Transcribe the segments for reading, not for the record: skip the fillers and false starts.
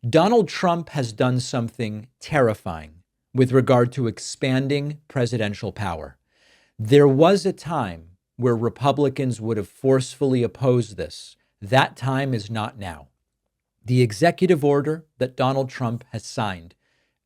Donald Trump has done something terrifying with regard to expanding presidential power. There was a time where Republicans would have forcefully opposed this. That time is not now. The executive order that Donald Trump has signed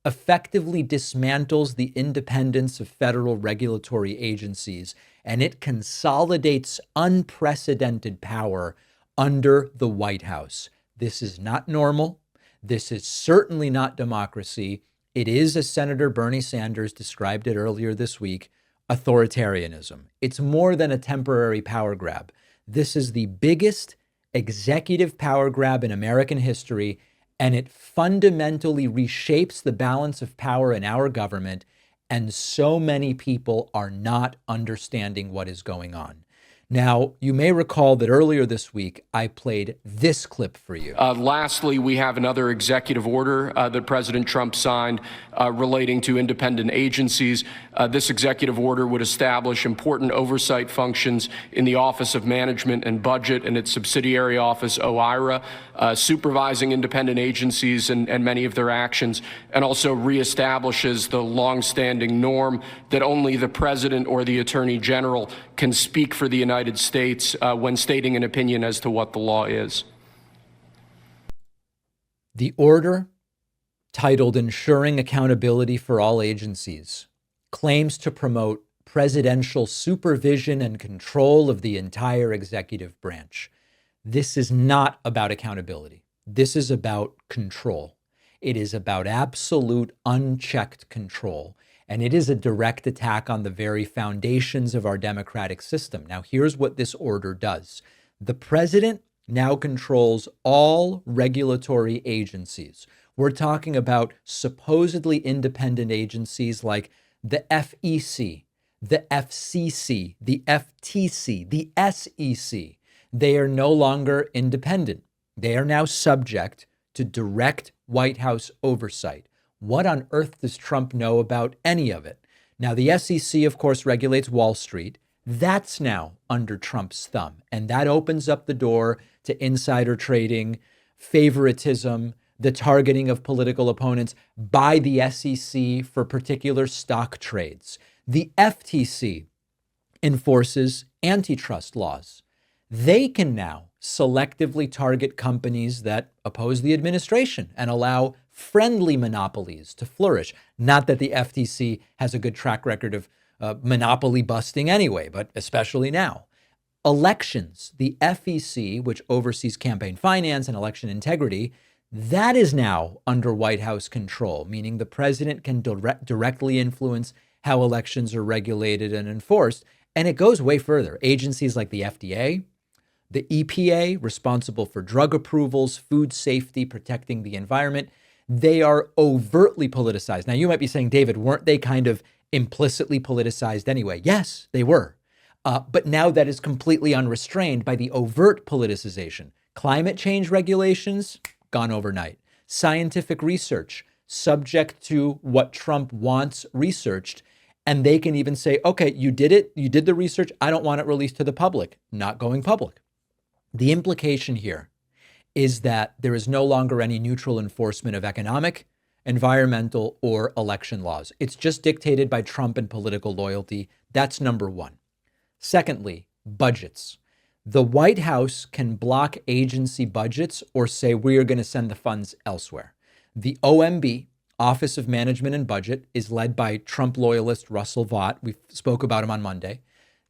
effectively dismantles the independence of federal regulatory agencies, and it consolidates unprecedented power under the White House. This is not normal. This is certainly not democracy. It is, as Senator Bernie Sanders described it earlier this week, authoritarianism. It's more than a temporary power grab. This is the biggest executive power grab in American history, and it fundamentally reshapes the balance of power in our government. And so many people are not understanding what is going on. Now, you may recall that earlier this week, I played this clip for you. Lastly, we have another executive order that President Trump signed relating to independent agencies. This executive order would establish important oversight functions in the Office of Management and Budget and its subsidiary office, OIRA, supervising independent agencies and many of their actions, and also reestablishes the longstanding norm that only the president or the attorney general can speak for the United States when stating an opinion as to what the law is. The order, titled Ensuring Accountability for All Agencies, claims to promote presidential supervision and control of the entire executive branch. This is not about accountability. This is about control. It is about absolute unchecked control. And it is a direct attack on the very foundations of our democratic system. Now, here's what this order does. The president now controls all regulatory agencies. We're talking about supposedly independent agencies like the FEC, the FCC, the FTC, the SEC. They are no longer independent. They are now subject to direct White House oversight. What on earth does Trump know about any of it? Now, the SEC, of course, regulates Wall Street. That's now under Trump's thumb. And that opens up the door to insider trading, favoritism, the targeting of political opponents by the SEC for particular stock trades. The FTC enforces antitrust laws. They can now selectively target companies that oppose the administration and allow friendly monopolies to flourish. Not that the FTC has a good track record of monopoly busting anyway, but especially now. Elections, the FEC, which oversees campaign finance and election integrity, that is now under White House control, meaning the president can directly influence how elections are regulated and enforced. And it goes way further. Agencies like the FDA, the EPA, responsible for drug approvals, food safety, protecting the environment, they are overtly politicized. Now, you might be saying, David, weren't they kind of implicitly politicized anyway? Yes, they were. But now that is completely unrestrained by the overt politicization. Climate change regulations, gone overnight. Scientific research, subject to what Trump wants researched. And they can even say, okay, you did it. You did the research. I don't want it released to the public. Not going public. The implication here is that there is no longer any neutral enforcement of economic, environmental, or election laws. It's just dictated by Trump and political loyalty. That's number one. Secondly, budgets. The White House can block agency budgets or say we are going to send the funds elsewhere. The OMB, Office of Management and Budget, is led by Trump loyalist Russell Vought. We spoke about him on Monday.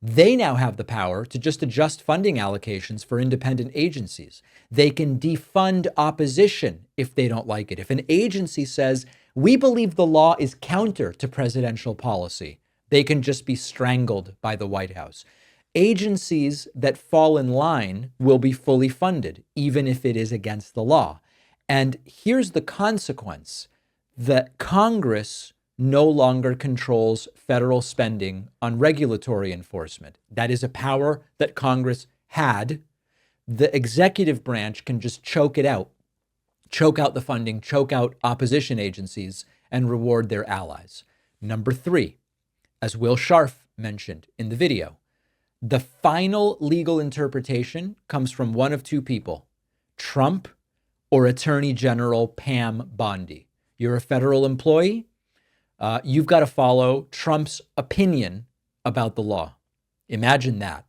They now have the power to just adjust funding allocations for independent agencies. They can defund opposition if they don't like it. If an agency says, we believe the law is counter to presidential policy, they can just be strangled by the White House. Agencies that fall in line will be fully funded, even if it is against the law. And here's the consequence, that Congress no longer controls federal spending on regulatory enforcement. That is a power that Congress had. The executive branch can just choke it out, choke out the funding, choke out opposition agencies, and reward their allies. Number three, as Will Scharf mentioned in the video, the final legal interpretation comes from one of two people, Trump or Attorney General Pam Bondi. You're a federal employee. You've got to follow Trump's opinion about the law. Imagine that.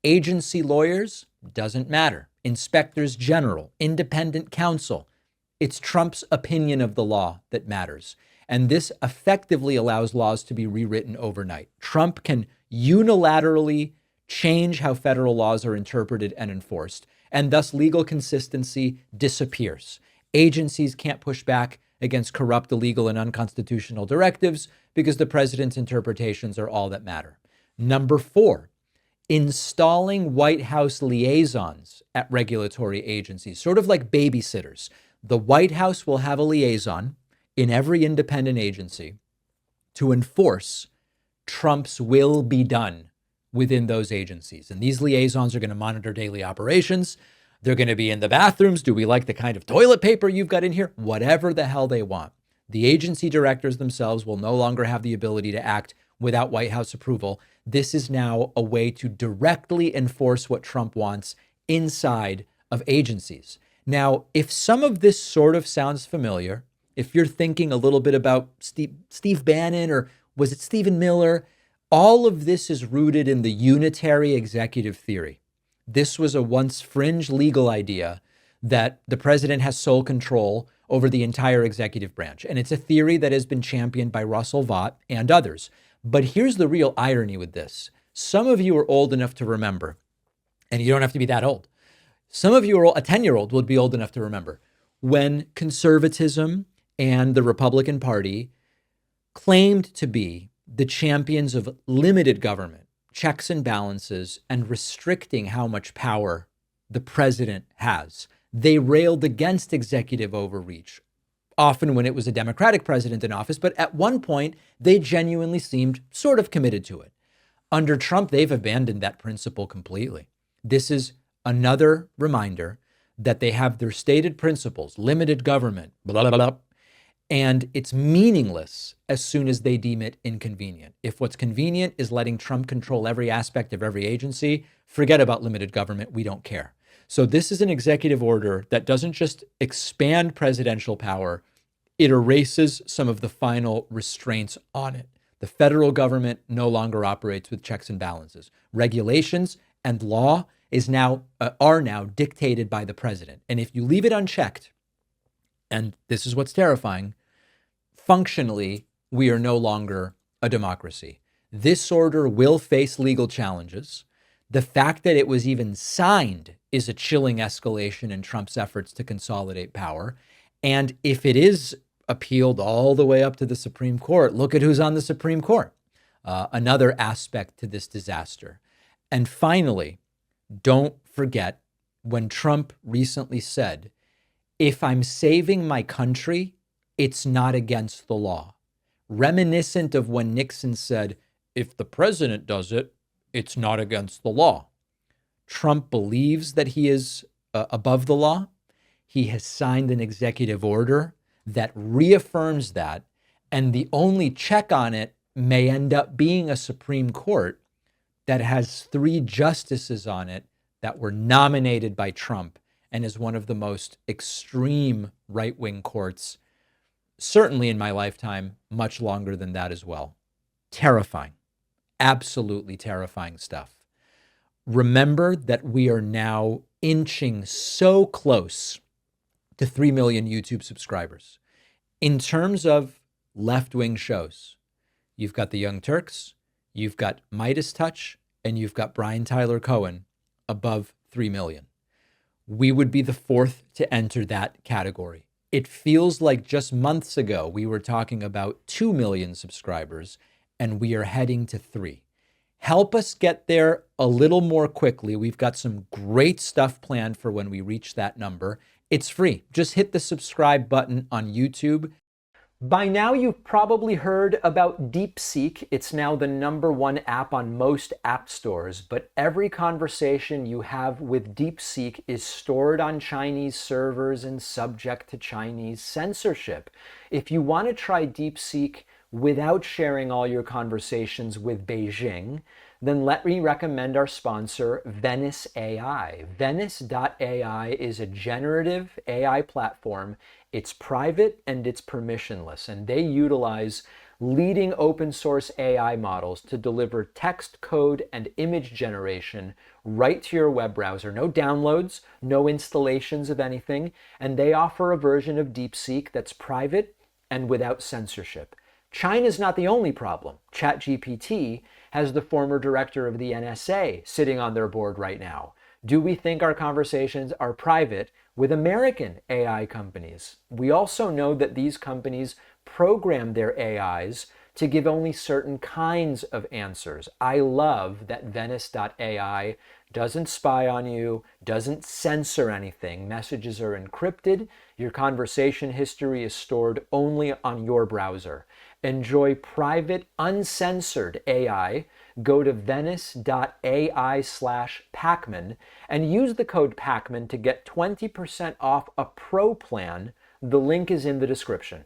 Agency lawyers, doesn't matter. Inspectors general, independent counsel. It's Trump's opinion of the law that matters. And this effectively allows laws to be rewritten overnight. Trump can unilaterally change how federal laws are interpreted and enforced, and thus legal consistency disappears. Agencies can't push back against corrupt, illegal, and unconstitutional directives because the president's interpretations are all that matter. Number 4, installing White House liaisons at regulatory agencies, sort of like babysitters. The White House will have a liaison in every independent agency to enforce Trump's will be done within those agencies. And these liaisons are going to monitor daily operations. They're going to be in the bathrooms. Do we like the kind of toilet paper you've got in here? Whatever the hell they want. The agency directors themselves will no longer have the ability to act without White House approval. This is now a way to directly enforce what Trump wants inside of agencies. Now, if some of this sort of sounds familiar, if you're thinking a little bit about Steve Bannon, or was it Stephen Miller, all of this is rooted in the unitary executive theory. This was a once fringe legal idea that the president has sole control over the entire executive branch. And it's a theory that has been championed by Russell Vought and others. But here's the real irony with this. Some of you are old enough to remember, and you don't have to be that old. Some of you are, a 10-year-old would be old enough to remember, when conservatism and the Republican Party claimed to be the champions of limited government, checks and balances, and restricting how much power the president has. They railed against executive overreach, often when it was a Democratic president in office, but at one point, they genuinely seemed sort of committed to it. Under Trump, they've abandoned that principle completely. This is another reminder that they have their stated principles, limited government, blah, blah, blah, and it's meaningless as soon as they deem it inconvenient. If what's convenient is letting Trump control every aspect of every agency, forget about limited government. We don't care. So this is an executive order that doesn't just expand presidential power, it erases some of the final restraints on it. The federal government no longer operates with checks and balances. Regulations and law are now dictated by the president. And if you leave it unchecked, and this is what's terrifying, functionally, we are no longer a democracy. This order will face legal challenges. The fact that it was even signed is a chilling escalation in Trump's efforts to consolidate power. And if it is appealed all the way up to the Supreme Court, look at who's on the Supreme Court. Another aspect to this disaster. And finally, don't forget when Trump recently said, if I'm saving my country, it's not against the law. Reminiscent of when Nixon said, if the president does it, it's not against the law. Trump believes that he is above the law. He has signed an executive order that reaffirms that. And the only check on it may end up being a Supreme Court that has 3 justices on it that were nominated by Trump, and is one of the most extreme right-wing courts, certainly in my lifetime, much longer than that as well. Terrifying, absolutely terrifying stuff. Remember that we are now inching so close to 3 million YouTube subscribers. In terms of left-wing shows, you've got the Young Turks, you've got Midas Touch, and you've got Brian Tyler Cohen above 3 million. We would be the 4th to enter that category. It feels like just months ago, we were talking about 2 million subscribers, and we are heading to 3. Help us get there a little more quickly. We've got some great stuff planned for when we reach that number. It's free. Just hit the subscribe button on YouTube. By now, you've probably heard about DeepSeek. It's now the #1 app on most app stores, but every conversation you have with DeepSeek is stored on Chinese servers and subject to Chinese censorship. If you want to try DeepSeek without sharing all your conversations with Beijing, then let me recommend our sponsor, Venice AI. Venice.ai is a generative AI platform. It's private and it's permissionless, and they utilize leading open source AI models to deliver text, code, and image generation right to your web browser. No downloads, no installations of anything, and they offer a version of DeepSeek that's private and without censorship. China's not the only problem. ChatGPT has the former director of the NSA sitting on their board right now. Do we think our conversations are private with American AI companies? We also know that these companies program their AIs to give only certain kinds of answers. I love that Venice.ai doesn't spy on you, doesn't censor anything. Messages are encrypted. Your conversation history is stored only on your browser. Enjoy private, uncensored AI. Go to venice.ai/Pacman and use the code Pacman to get 20% off a pro plan. The link is in the description.